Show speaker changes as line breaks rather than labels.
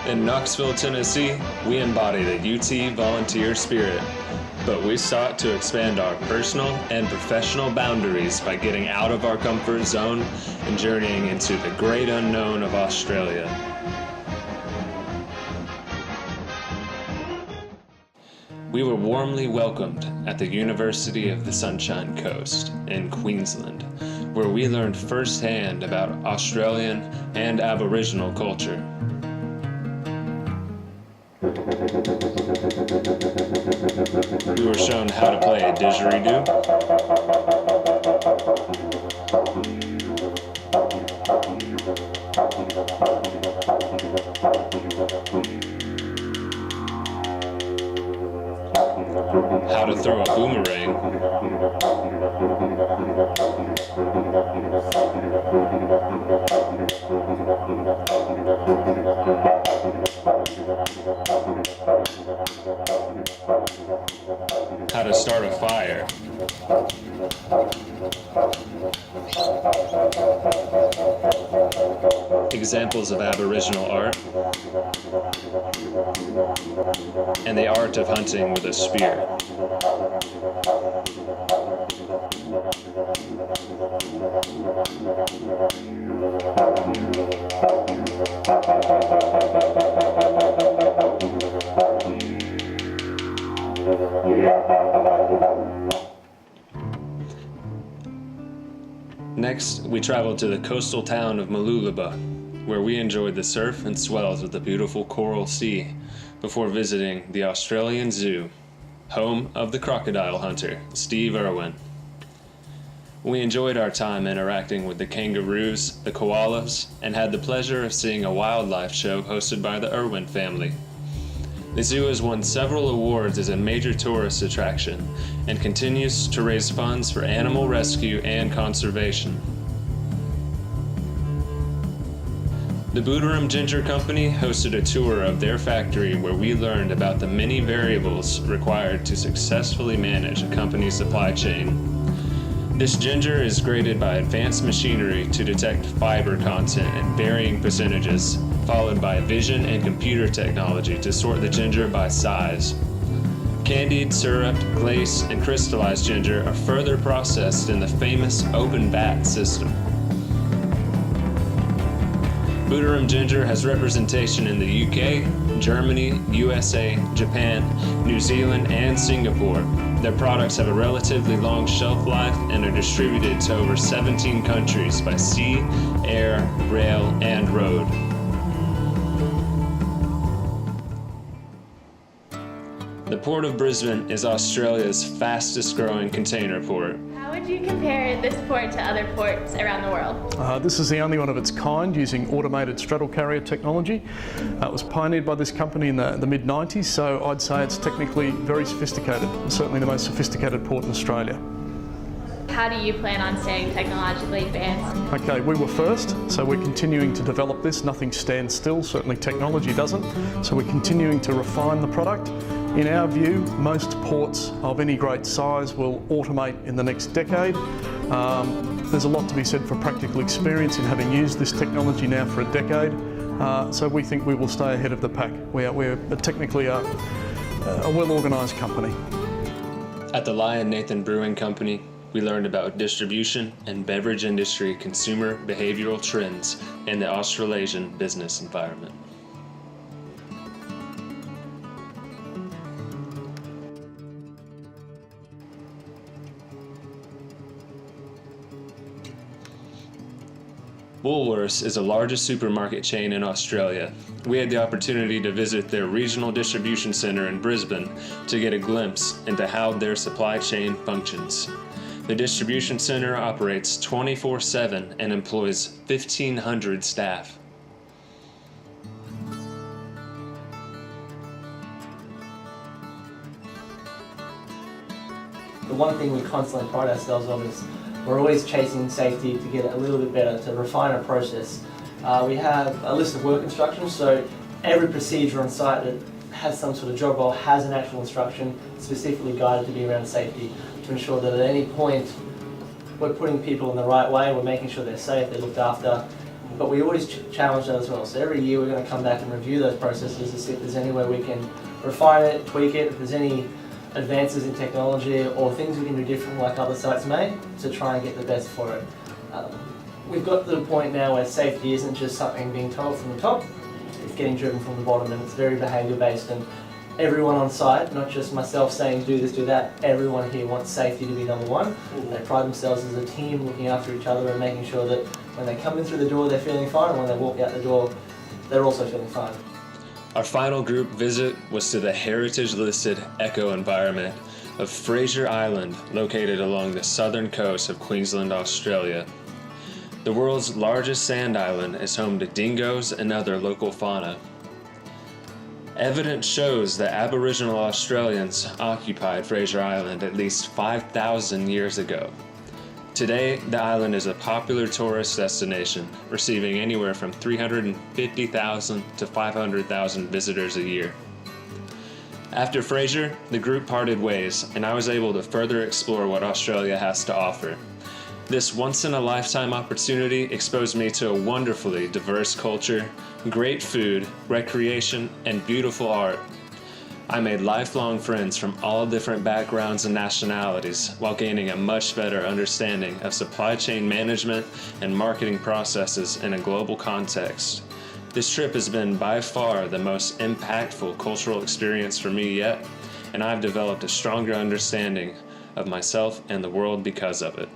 In Knoxville, Tennessee, we embody the UT volunteer spirit, but we sought to expand our personal and professional boundaries by getting out of our comfort zone and journeying into the great unknown of Australia. We were warmly welcomed at the University of the Sunshine Coast in Queensland, where we learned firsthand about Australian and Aboriginal culture. We were shown how to play a didgeridoo, how to throw a boomerang, how to start a fire, examples of Aboriginal art, and the art of hunting with a spear. Next, we traveled to the coastal town of Mooloolaba, where we enjoyed the surf and swells of the beautiful coral sea before visiting the Australian Zoo, home of the crocodile hunter, Steve Irwin. We enjoyed our time interacting with the kangaroos, the koalas, and had the pleasure of seeing a wildlife show hosted by the Irwin family. The zoo has won several awards as a major tourist attraction and continues to raise funds for animal rescue and conservation. The Boodarum Ginger Company hosted a tour of their factory where we learned about the many variables required to successfully manage a company's supply chain. This ginger is graded by advanced machinery to detect fiber content in varying percentages, followed by vision and computer technology to sort the ginger by size. Candied, syruped, glaze, and crystallized ginger are further processed in the famous open vat system. Boodarum Ginger has representation in the UK, Germany, USA, Japan, New Zealand, and Singapore. Their products have a relatively long shelf life and are distributed to over 17 countries by sea, air, rail, and road. The Port of Brisbane is Australia's fastest growing container port.
How would you compare this port to other ports around the world?
This is the only one of its kind using automated straddle carrier technology. It was pioneered by this company in the mid-90s, so I'd say it's technically very sophisticated, certainly the most sophisticated port in Australia.
How do you plan on staying technologically advanced?
Okay, we were first, so we're continuing to develop this. Nothing stands still, certainly technology doesn't, so we're continuing to refine the product. In our view, most ports of any great size will automate in the next decade. There's a lot to be said for practical experience in having used this technology now for a decade, so we think we will stay ahead of the pack. We're technically a well-organised company.
At the Lion Nathan Brewing Company, we learned about distribution and beverage industry consumer behavioral trends in the Australasian business environment. Woolworths is the largest supermarket chain in Australia. We had the opportunity to visit their regional distribution center in Brisbane to get a glimpse into how their supply chain functions. The distribution center operates 24/7 and employs 1,500 staff.
The one thing we constantly pride ourselves on is we're always chasing safety to get it a little bit better, to refine our process. We have a list of work instructions, so every procedure on site that has some sort of job role has an actual instruction specifically guided to be around safety, to ensure that at any point we're putting people in the right way, we're making sure they're safe, they're looked after, but we always challenge that as well. So every year we're going to come back and review those processes to see if there's any way we can refine it, tweak it, if there's any advances in technology or things we can do different like other sites may to try and get the best for it. We've got to the point now where safety isn't just something being told from the top, it's getting driven from the bottom, and it's very behaviour based, and everyone on site, not just myself saying do this, do that, everyone here wants safety to be number one. They pride themselves as a team looking after each other and making sure that when they come in through the door they're feeling fine, and when they walk out the door they're also feeling fine.
Our final group visit was to the heritage-listed eco-environment of Fraser Island, located along the southern coast of Queensland, Australia. The world's largest sand island is home to dingoes and other local fauna. Evidence shows that Aboriginal Australians occupied Fraser Island at least 5,000 years ago. Today, the island is a popular tourist destination, receiving anywhere from 350,000 to 500,000 visitors a year. After Fraser, the group parted ways, and I was able to further explore what Australia has to offer. This once-in-a-lifetime opportunity exposed me to a wonderfully diverse culture, great food, recreation, and beautiful art. I made lifelong friends from all different backgrounds and nationalities while gaining a much better understanding of supply chain management and marketing processes in a global context. This trip has been by far the most impactful cultural experience for me yet, and I've developed a stronger understanding of myself and the world because of it.